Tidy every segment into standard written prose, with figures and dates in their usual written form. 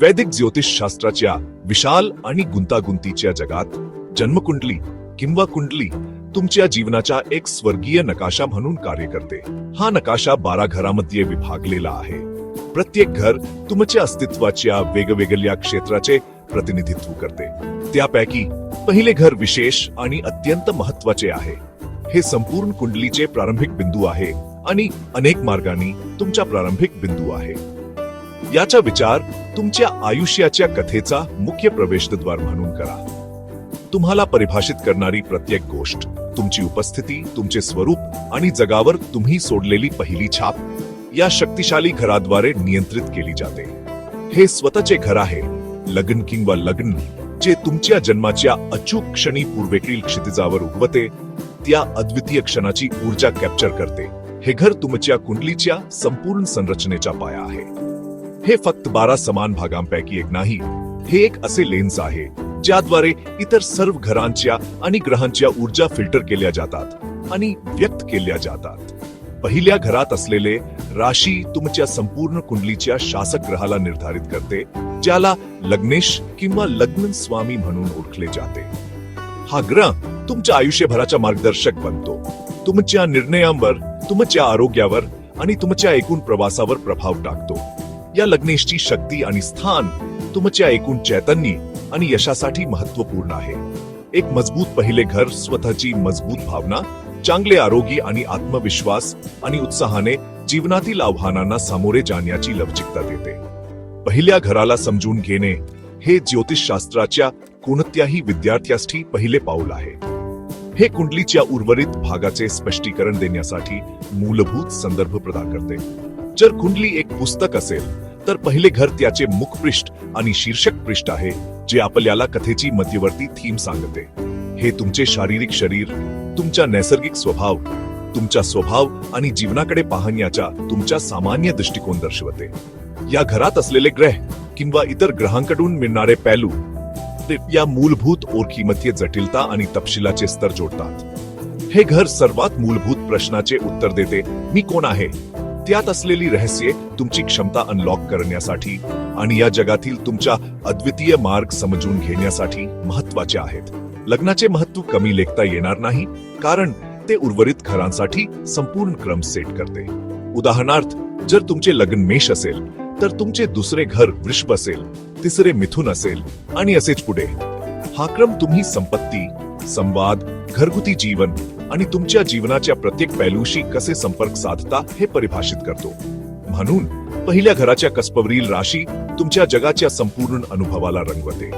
वैदिक ज्योतिषशास्त्राच्या विशाल आणि गुंतागुंतीच्या जगात जन्मकुंडली किंवा कुंडली तुमच्या जीवनाचा एक स्वर्गीय नकाशा म्हणून कार्य करते. हा नकाशा 12 घरांमध्ये विभागलेला आहे. प्रत्येक घर तुमच्या अस्तित्वाच्या वेगवेगळ्या क्षेत्राचे प्रतिनिधित्व करते. त्यापैकी पहिले घर विशेष आणि अत्यंत महत्त्वाचे आहे. हे संपूर्ण कुंडलीचे प्रारंभिक बिंदू आहे आणि अनेक मार्गांनी तुमचा प्रारंभिक बिंदू आहे. याचा विचार तुमच्या आयुष्याच्या कथेचा मुख्य प्रवेशद्वार म्हणून करा. तुम्हाला परिभाषित करणारी प्रत्येक गोष्ट, तुमची उपस्थिती, तुमचे स्वरूप आणि जगावर तुम्ही सोडलेली पहिली छाप या शक्तिशाली घराद्वारे नियंत्रित केली जाते. हे स्वतःचे घर आहे, लग्न किंवा लग्न, जे तुमच्या जन्माच्या अचूक क्षणी पूर्वेकडील क्षितिजावर उगवते, त्या अद्वितीय क्षणाची ऊर्जा कॅप्चर करते. हे घर तुमच्या कुंडलीच्या संपूर्ण संरचनेचा पाया आहे. हे फक्त 12 समान भागांपैकी एक नाही, हे एक असे लेन्स आहे ज्याद्वारे इतर सर्व घरांच्या आणि ग्रहांच्या ऊर्जा फिल्टर केल्या जातात आणि व्यक्त केल्या जातात. पहिल्या घरात असलेले राशी तुमच्या संपूर्ण कुंडलीच्या शासक ग्रहाला निर्धारित करते, ज्याला लग्नेश किंवा लग्न स्वामी म्हणून ओळखले जाते. हा ग्रह तुमच्या आयुष्यभराचा मार्गदर्शक बनतो, तुमच्या निर्णयांवर, तुमच्या आरोग्यावर आणि तुमच्या एकूण प्रवासावर प्रभाव टाकतो. या लग्नेशची शक्ती आणि स्थान तुमच्या एकूण चैतन्य आणि यशासाठी महत्त्वपूर्ण आहे. एक मजबूत पहिले घर स्वतःची मजबूत भावना, चांगले आरोग्य आणि आत्मविश्वास आणि उत्साहाने जीवनातील आव्हानांना सामोरे जाण्याची लवचिकता देते. पहिल्या घराला समजून घेणे हे ज्योतिषशास्त्राच्या कोणत्याही विद्यार्थ्यासाठी पहिले पाऊल आहे. हे कुंडलीच्या उर्वरित भागाचे स्पष्टीकरण देण्यासाठी मूलभूत संदर्भ प्रदान करते. जर कुंडली एक पुस्तक असेल तर पहिले घर त्याचे मुखपृष्ठ आणि शीर्षक पृष्ठ आहे, जे आपल्याला कथेची मध्यवर्ती थीम सांगते. हे तुमचे शारीरिक शरीर, तुमचा नैसर्गिक स्वभाव, तुमचा स्वभाव आणि जीवनाकडे पाहण्याचा तुमचा सामान्य दृष्टिकोन दर्शवते. या घरात असलेले ग्रह किंवा इतर ग्रहांकडून मिळणारे पैलू या मूलभूत ओळखीमध्ये जटिलता आणि तपशिलाचे स्तर जोडतात. हे घर सर्वात मूलभूत प्रश्नाचे उत्तर देते, मी कोण आहे? त्यात असलेली रहस्ये तुमची क्षमता अनलॉक करण्यासाठी आणि या जगातील तुमचा अद्वितीय मार्ग समजून घेण्यासाठी महत्त्वाचे आहेत. लग्नाचे महत्त्व कमी लेखता येणार नाही, कारण ते उर्वरित घरांसाठी संपूर्ण क्रम सेट करते. उदाहरणार्थ, जर तुमचे लग्न मेष असेल तर तुमचे दुसरे घर वृषभ असेल, तिसरे मिथुन असेल आणि असेच पुढे. हा क्रम तुम्ही संपत्ती, संवाद, घरगुती जीवन आणि तुमच्या जीवनाच्या प्रत्येक पैलूशी कसे संपर्क साधता हे परिभाषित करतो. म्हणून पहिल्या घराच्या कसपवरील राशी तुमच्या जगाच्या संपूर्ण अनुभवाला रंगवते.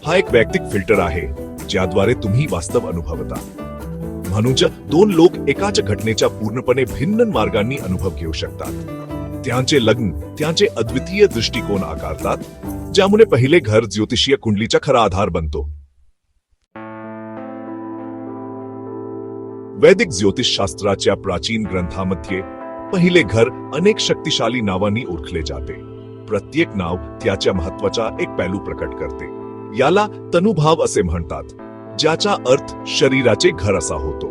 हा एक वैयक्तिक फिल्टर आहे ज्याद्वारे तुम्ही वास्तव अनुभवता. म्हणून दोन लोक एकाच घटनेच्या पूर्णपणे भिन्न मार्गांनी अनुभव घेऊ शकतात. त्यांचे लग्न त्यांचे अद्वितीय दृष्टिकोन आकारतात, ज्यामुळे पहिले घर ज्योतिषीय कुंडलीचा खरा आधार बनतो. वैदिक ज्योतिषशास्त्राच्या प्राचीन ग्रंथांमध्ये पहिले घर अनेक शक्तिशाली नावांनी ओळखले जाते. प्रत्येक नाव त्याच्या महत्त्वाचा एक पैलू प्रकट करते. याला तनुभाव असे म्हणतात, ज्याचा अर्थ शरीराचे घर असा होतो.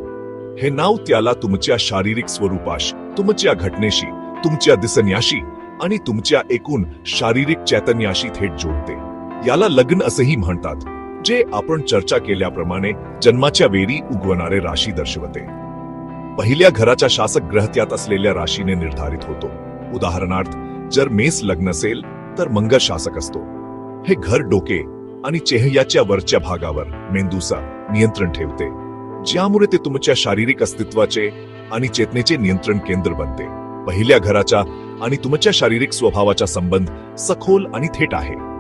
हे नाव त्याला तुमच्या शारीरिक स्वरूपाशी, तुमच्या घटनेशी, तुमच्या दिसण्याशी आणि तुमच्या एकूण शारीरिक चैतन्याशी थेट जोडते. याला लग्न असेही म्हणतात, जे आपण चर्चा केल्याप्रमाणे जन्माच्या वेळी उगवणारे राशी दर्शवते. पहिल्या घराचा शासक ग्रह त्यात असलेल्या राशीने निर्धारित होतो. उदाहरणार्थ, जर मेष लग्न असेल तर मंगळ शासक असतो. हे घर डोके आणि चेहऱ्याच्या वरच्या भागावर मेंदूचा नियंत्रण ठेवते, ज्यामुळे ते तुमच्या शारीरिक अस्तित्वाचे आणि चेतनेचे नियंत्रण केंद्र बनते. पहिल्या घराचा आणि तुमच्या शारीरिक स्वभावाचा संबंध सखोल आणि थेट आहे.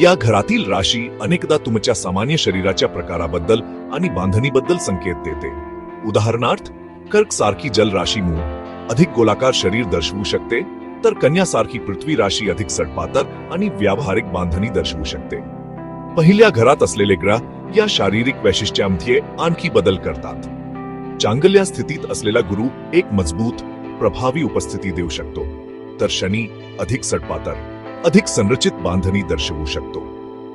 या घरातील राशी अनेकदा तुमच्या सामान्य शरीराच्या प्रकाराबद्दल आणि बांधणीबद्दल संकेत देते. उदाहरणार्थ, कर्क सारखी जल राशी मूळ अधिक गोलाकार शरीर दर्शवू शकते, तर कन्या सारखी पृथ्वी राशी अधिक सडपातर आणि व्यावहारिक बांधणी दर्शवू शकते. पहिल्या घरात असलेले ग्रह या शारीरिक वैशिष्ट्यांमध्ये आणखी बदल करतात. चांगल्या स्थितीत असलेला गुरु एक मजबूत, प्रभावी उपस्थिती देऊ शकतो, तर शनी अधिक सडपातर, अधिक संरचित बांधणी दर्शवू शकतो.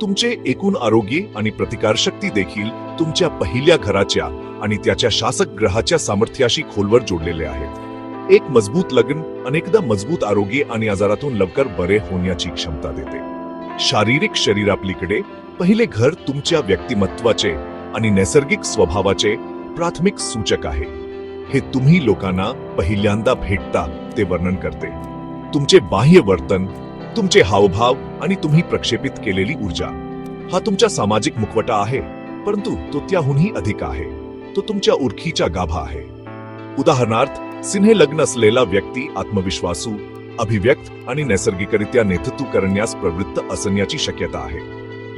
तुमचे एकूण आरोग्य आणि प्रतिकारशक्ती देखील तुमच्या पहिल्या घराच्या आणि त्याच्या शासक ग्रहाच्या सामर्थ्याशी खोलवर जोडलेले आहेत. एक मजबूत लग्न अनेकदा मजबूत आरोग्य आणि आजारातून लवकर बरे होण्याची क्षमता देते. शारीरिक शरीरापलीकडे पहिले घर तुमच्या व्यक्तिमत्वाचे आणि नैसर्गिक स्वभावाचे प्राथमिक सूचक आहे. हे तुम्ही लोकांना पहिल्यांदा भेटता ते वर्णन करते. तुमचे बाह्य वर्तन, तुमचे हावभाव आणि तुम्ही प्रक्षेपित केलेली ऊर्जा हा तुमचा सामाजिक मुखवटा आहे, परंतु तो त्याहूनही अधिक आहे. तो तुमच्या ओळखीचा गाभा आहे. उदाहरणार्थ, सिंह लग्न असलेला व्यक्ती आत्मविश्वासू, अभिव्यक्त आणि नैसर्गिकरित्या नेतृत्व करण्यास प्रवृत्त असण्याची शक्यता आहे.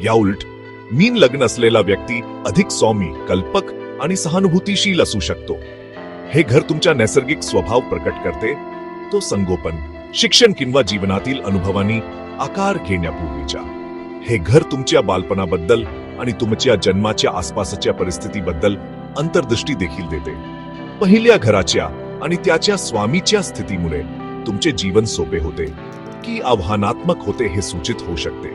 याउलट मीन लग्न असलेला व्यक्ती अधिक सौम्य, कल्पक आणि सहानुभूतीशील असू शकतो. हे घर तुमचा नैसर्गिक स्वभाव प्रकट करते, तो संगोपन, शिक्षण किंवा जीवनातील अनुभवांनी आकार घेण्यापूर्वीच्या. हे घर तुमच्या बालपणाबद्दल आणि तुमच्या जन्माच्या आसपासच्या परिस्थितीबद्दल अंतर्दृष्टी देखील देते. पहिल्या घराच्या आणि त्याच्या स्वामीच्या स्थितीमुळे तुमचे जीवन सोपे होते की आव्हानात्मक होते हे सूचित होऊ शकते.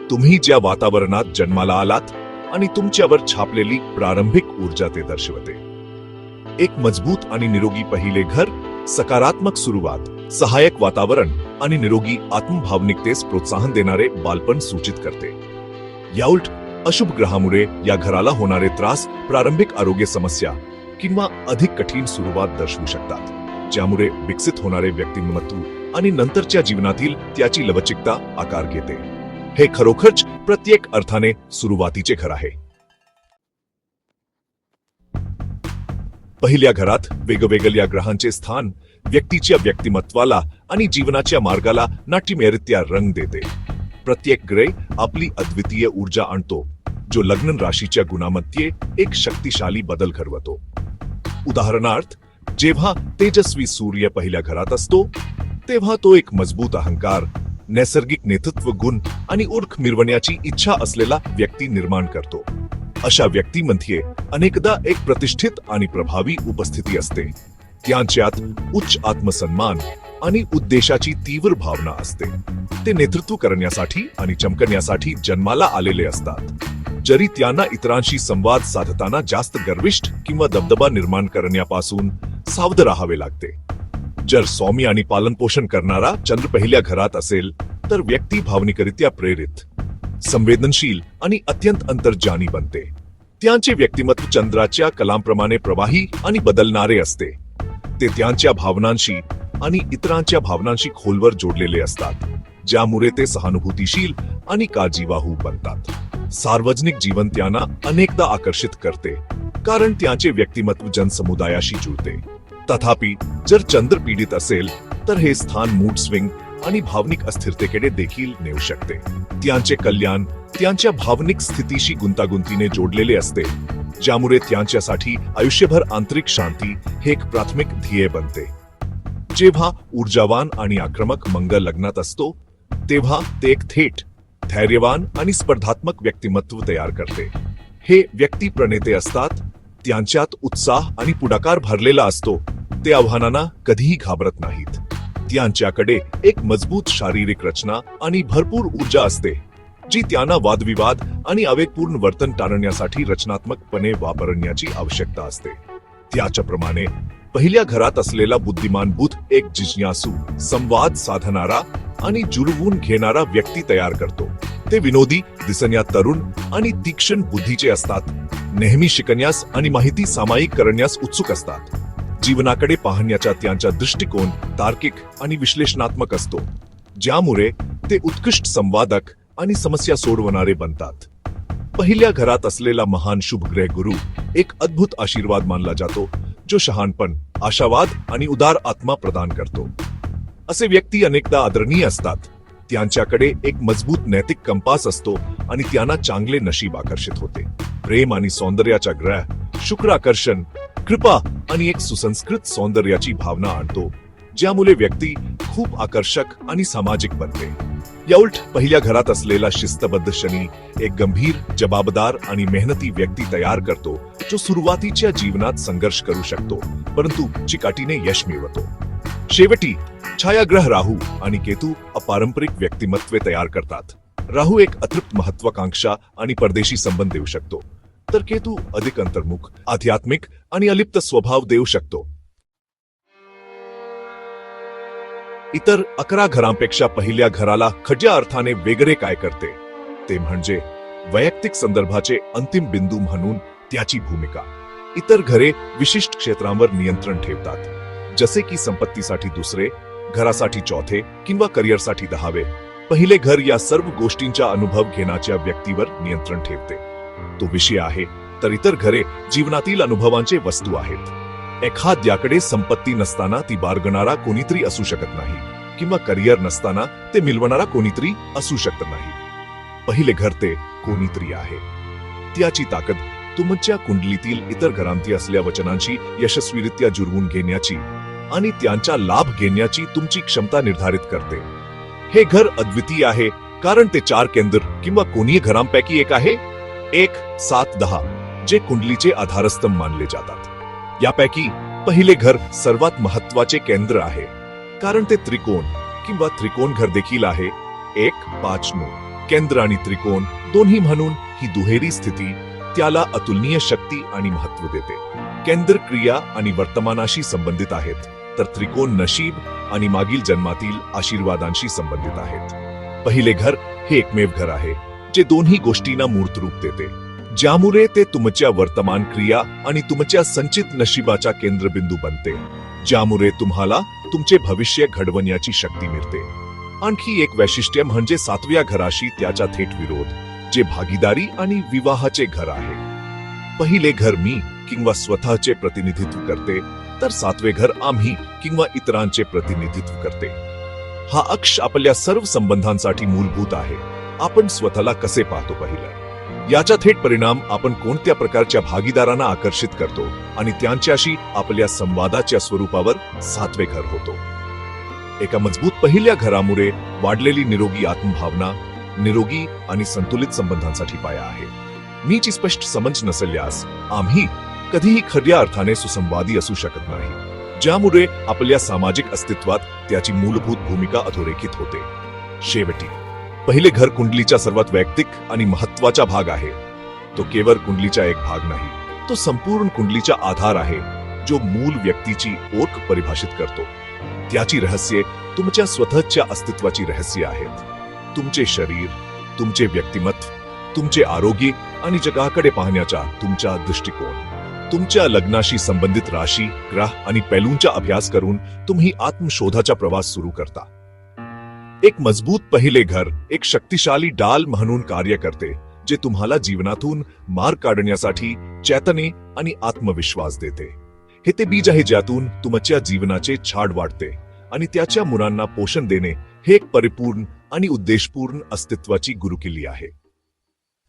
तुम्ही ज्या वातावरणात जन्माला आलात आणि तुमच्यावर छापलेली प्रारंभिक ऊर्जा ते दर्शवते. एक मजबूत आणि निरोगी पहिले घर सकारात्मक सुरुवात, सहाय्यक वातावरण आणि निरोगी आत्मभावनिकतेस प्रोत्साहन देणारे बालपण सूचित करते. याउलट अशुभ ग्रहामुळे या घराला होणारे त्रास प्रारंभिक आरोग्य समस्या किंवा अधिक कठीण सुरुवात दर्शवू शकतात, ज्यामुळे विकसित होणारे व्यक्तिमत्व आणि नंतरच्या जीवनातील त्याची लवचिकता आकार घेते. हे खरोखरच प्रत्येक अर्थाने सुरुवातीचे घर आहे. पहिल्या घरात वेगवेगळ्या ग्रहांचे स्थान व्यक्तीच्या व्यक्तिमत्वाला आणि जीवनाच्या मार्गाला नाट्यमयरित्या रंग देते. प्रत्येक ग्रह आपली अद्वितीय ऊर्जा आणतो, जो लग्न राशीच्या गुणामध्ये एक शक्तिशाली बदल घडवतो. उदाहरणार्थ, जेव्हा तेजस्वी सूर्य पहिल्या घरात असतो तेव्हा तो एक मजबूत अहंकार, नैसर्गिक नेतृत्व गुण आणि ओळख मिरवण्याची इच्छा असलेला व्यक्ती निर्माण करतो. अशा व्यक्तीमध्ये अनेकदा एक प्रतिष्ठित आणि प्रभावी उपस्थिती असते. त्यांच्यात उच्च आत्मसन्मान आणि उद्देशाची तीव्र भावना असते. ते नेतृत्व करण्यासाठी आणि चमकण्यासाठी जन्माला आलेले असतात. जरी त्यांना इतरांशी संवाद साधताना जास्त गर्विष्ठ किंवा दबदबा निर्माण करण्यापासून सावध राहावे लागते. जर सौम्य आणि पालनपोषण करणारा चंद्र पहिल्या घरात असेल तर व्यक्ती भावनिकरित्या प्रेरित, संवेदनशील आणि अत्यंत अंतर्जानी बनते. त्यांचे व्यक्तिमत्व चंद्राच्या कलांप्रमाणे प्रवाही आणि बदलणारे असते. ते त्यांच्या भावनांशी आणि इतरांच्या भावनांशी खोलवर जोडलेले असतात, ज्यामुळे ते सहानुभूतीशील आणि काळजीवाहू बनतात. सार्वजनिक जीवन त्यांना अनेकदा आकर्षित करते, कारण त्यांचे व्यक्तिमत्व जनसमुदायाशी जुळते. तथापि जर चंद्र पीडित असेल तर हे स्थान मूड स्विंग आणि भावनिक अस्थिरतेकडे देखील नेऊ शकते. त्यांचे कल्याण त्यांच्या भावनिक स्थितीशी गुंतागुंतीने जोडलेले असते, ज्यामुळे त्यांच्यासाठी आयुष्यभर आंतरिक शांती हे एक प्राथमिक ध्येय बनते. जेव्हा ऊर्जावान आणि आक्रमक मंगळ लग्नात असतो तेव्हा ते एक थेट, धैर्यवान आणि स्पर्धात्मक व्यक्तिमत्व तयार करते. हे व्यक्ती प्रणेते असतात, त्यांच्यात उत्साह आणि पुढाकार भरलेला असतो. ते आव्हानांना कधीही घाबरत नाहीत. त्यांच्याकडे एक मजबूत शारीरिक रचना आणि भरपूर ऊर्जा असते, जी त्यांना वादविवाद आणि आवेगपूर्ण वर्तन टाळण्यासाठी रचनात्मकपणे वापरण्याची आवश्यकता असते. त्याच्याप्रमाणे पहिल्या घरात असलेला बुद्धिमान बुध एक जिज्ञासू, संवाद साधणारा आणि जुळवून घेणारा व्यक्ती तयार करतो. ते विनोदी, दिसण्यात तरुण आणि तीक्ष्ण बुद्धीचे असतात. नेहमी शिकण्यास आणि माहिती सामायिक करण्यास उत्सुक असतात. जीवनाकडे पाहण्याचा त्यांचा दृष्टिकोन तार्किक आणि विश्लेषणात्मक असतो, ज्यामुळे ते उत्कृष्ट संवादक आणि समस्या सोडवणारे बनतात. पहिल्या घरात असलेला महान शुभ ग्रह गुरु एक अद्भुत आशीर्वाद मानला जातो, जो शहाणपण, आशावाद आणि उदार आत्मा प्रदान करतो. असे व्यक्ती अनेकदा आदरणीय असतात. त्यांच्याकडे एक मजबूत नैतिक कंपास असतो आणि त्यांना चांगले नशीब आकर्षित होते. प्रेम आणि सौंदर्याचा ग्रह शुक्र आकर्षण, कृपा आणि एक सुसंस्कृत सौंदर्याची भावना आणतो, ज्यामुळे व्यक्ती खूप आकर्षक आणि सामाजिक बनते. याउलट पहिल्या घरात असलेला शिस्तबद्ध शनी एक गंभीर, जबाबदार आणि मेहनती व्यक्ती तयार करतो, जो सुरुवातीच्या जीवनात संघर्ष करू शकतो परंतु चिकाटीने यश मिळवतो. शेवटी छायाग्रह राहू आणि केतू अपारंपरिक व्यक्तिमत्वे तयार करतात. राहू एक अतृप्त महत्वाकांक्षा आणि परदेशी संबंध देऊ शकतो, तर केतू अधिक अंतर्मुख, आध्यात्मिक आणि अलिप्त स्वभाव देऊ शकतो. इतर 11 घरांपेक्षा पहिल्या घराला खऱ्या अर्थाने वेगळे काय करते ते म्हणजे वैयक्तिक संदर्भाचे अंतिम बिंदू म्हणून त्याची भूमिका. इतर घरे विशिष्ट क्षेत्रांवर नियंत्रण ठेवतात, जसे की संपत्तीसाठी दुसरे, घरासाठी चौथे किंवा करिअरसाठी 10वे. पहिले घर या सर्व गोष्टींचा अनुभव घेण्याच्या व्यक्तीवर नियंत्रण ठेवते. तो विषय आहे, तर इतर घरे जीवनातील अनुभवांचे वस्तू आहेत. एखाद्याकडे संपत्ती नसताना ती बाळगणारा कोणीतरी असू शकत नाही, किंवा करिअर नसताना ते मिळवणारा कोणीतरी असू शकत नाही. पहिले घर ते कोणीतरी आहे. त्याची ताकद तुमच्या कुंडलीतील इतर घरांती असल्या वचनांशी यशस्वीरित्या जुळवून घेण्याची आणि त्यांचा लाभ घेण्याची तुमची क्षमता निर्धारित करते. हे घर अद्वितीय आहे कारण ते 4 केंद्र किंवा कोणीही घरांपैकी एक आहे. 1, 7, 10 जे कुंडलीचे आधारस्तंभ मानले जातात. यापैकी पहिले घर सर्वात महत्वाचे केंद्र आहे, कारण ते त्रिकोण किंवा त्रिकोण घर देखील आहे. 1, 5, 9 केंद्र आणि त्रिकोण दोन्ही म्हणून ही दुहेरी स्थिती त्याला अतुलनीय शक्ती आणि महत्व देते. केंद्र क्रिया आणि वर्तमानाशी संबंधित आहेत, तर त्रिकोण नशीब आणि मागील जन्मातील आशीर्वादांशी संबंधित आहेत. पहिले घर हे एकमेव घर आहे जे दोन्ही गोष्टींना मूर्त रूप देते, ज्यामुळे ते तुमच्या वर्तमान क्रिया आणि तुमच्या संचित नशिबाचा केंद्रबिंदू बनते, ज्यामुळे तुम्हाला तुमचे भविष्य घडवण्याची शक्ती मिळते. आणखी एक वैशिष्ट्य म्हणजे 7व्या घराशी त्याचा थेट विरोध, जे भागीदारी आणि विवाहाचे घर आहे. पहिले घर मी किंवा स्वतःचे प्रतिनिधित्व करते, तर 7वे घर आम्ही किंवा इतरांचे प्रतिनिधित्व करते. हा अक्ष आपल्या सर्व संबंधांसाठी मूलभूत आहे. आपण स्वतःला कसे पाहतो पहिलं, याचा थेट परिणाम आपण कोणत्या प्रकारच्या भागीदारांना आकर्षित करतो आणि त्यांच्याशी आपल्या संवादाच्या स्वरूपावर 7वे घर होतो. एका मजबूत पहिल्या घरामुळे वाढलेली निरोगी आत्मभावना निरोगी आणि संतुलित संबंधांसाठी पाया आहे. मीची स्पष्ट समज नसल्यास आम्ही कधीही खऱ्या अर्थाने सुसंवादी असू शकत नाही, ज्यामुळे आपल्या सामाजिक अस्तित्वात त्याची मूलभूत भूमिका अधोरेखित होते. शेवटी पहिले घर कुंडलीचा सर्वात वैयक्तिक आणि महत्वाचा भाग आहे. तो केवळ कुंडलीचा एक भाग नाही, तो संपूर्ण कुंडलीचा आधार आहे, जो मूल व्यक्तीची ओळख परिभाषित करतो. त्याची रहस्ये तुमच्या स्वतःच्या अस्तित्वाची रहस्ये आहेत. तुमचे शरीर, तुमचे व्यक्तिमत्व, तुमचे आरोग्य आणि जगाकडे पाहण्याचा तुमचा दृष्टिकोन. तुमच्या लग्नाशी संबंधित राशी, ग्रह आणि पैलूंचा अभ्यास करून तुम्ही आत्मशोधाचा प्रवास सुरू करता. एक मजबूत पहिले घर एक शक्तिशाली डाल म्हणून कार्य करते, जे तुम्हाला जीवनातून मार्ग काढण्यासाठी चैतन्य आणि आत्मविश्वास देते. हे ते बीज आहे ज्यातून तुमच्या जीवनाचे झाड वाढते आणि त्याच्या मुलांना पोषण देणे हे एक परिपूर्ण आणि उद्देशपूर्ण अस्तित्वाची गुरुकिल्ली आहे.